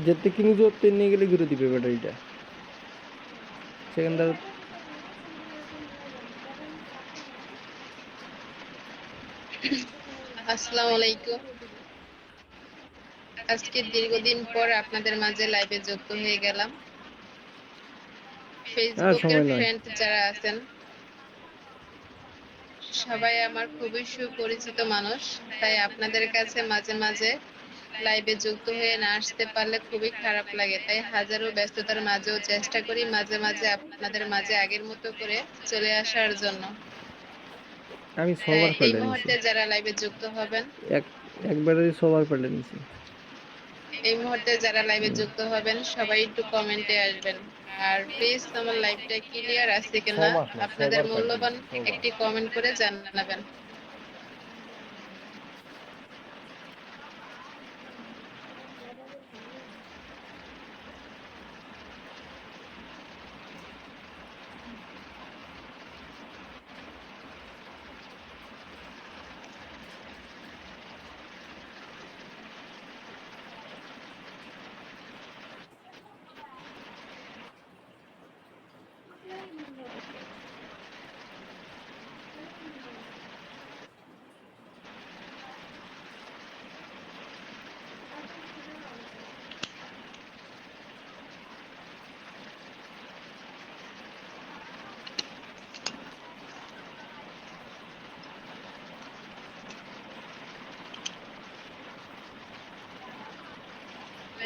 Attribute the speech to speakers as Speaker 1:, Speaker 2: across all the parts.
Speaker 1: যেতে কিনি জোর নিয়ে গেলে ঘুরে দিবে ব্যাটারিটা সেখানটা।
Speaker 2: আসসালামু আলাইকুম। আজকে দীর্ঘদিন পর আপনাদের মাঝে লাইভে যুক্ত হয়ে গেলাম।
Speaker 1: আর
Speaker 2: ফেসবুকের
Speaker 1: সময় নয়।
Speaker 2: ফ্রেন্ড যারা আছেন সবাই আমার খুবই সুপরিচিত মানুষ, তাই আপনাদের কাছে মাঝে মাঝে লাইভে যুক্ত হয়ে না আসতে পারলে খুবই খারাপ লাগে। তাই হাজারো ব্যস্ততার মাঝেও চেষ্টা করি মাঝে মাঝে আপনাদের মাঝে আগের মতো করে চলে আসার জন্য।
Speaker 1: আমি সবার
Speaker 2: এই
Speaker 1: পাল্টে নিছি।
Speaker 2: মুহূর্তে যারা লাইভে যুক্ত হবেন
Speaker 1: এক একবারে সবার পাল্টে নিছি।
Speaker 2: এই মুহূর্তে যারা লাইভে যুক্ত হবেন সবাই একটু কমেন্টে আসবেন। আর প্লিজ আমার লাইভটা ক্লিয়ার আছে কিনা
Speaker 1: সবার না,
Speaker 2: আপনাদের
Speaker 1: সবার পাল্টে
Speaker 2: মূল্যবান
Speaker 1: নিছি, সবার।
Speaker 2: একটি কমেন্ট করে জানাবেন।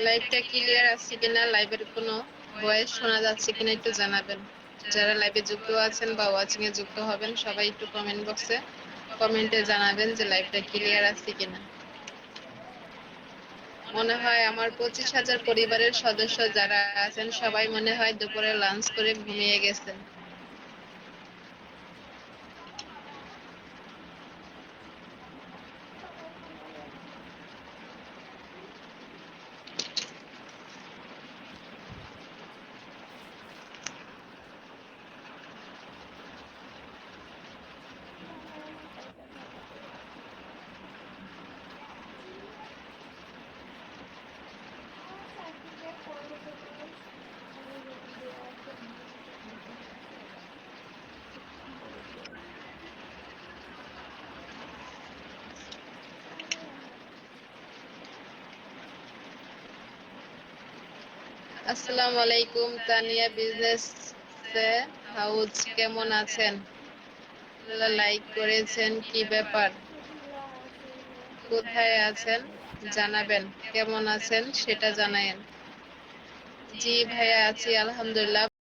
Speaker 2: লাইভটা ক্লিয়ার আছে কিনা, লাইভের কোনো ভয়েস শোনা যাচ্ছে কিনা একটু জানাবেন। যারা লাইভে যুক্ত আছেন বা ওয়াচিং এ যুক্ত হবেন সবাই একটু কমেন্ট বক্সে কমেন্টে জানাবেন যে লাইভটা ক্লিয়ার আছে কিনা। মনে হয় আমার 25,000 পরিবারের সদস্য যারা আছেন সবাই মনে হয় দুপুরে লাঞ্চ করে ঘুমিয়ে গেছেন। আসসালামু আলাইকুম তানিয়া বিজনেস হাউস, কেমন আছেন? লাইক করেছেন, কি ব্যাপার? কোথায় আছেন জানাবেন, কেমন আছেন সেটা জানায়েন। জি ভাইয়া, আছি আলহামদুলিল্লাহ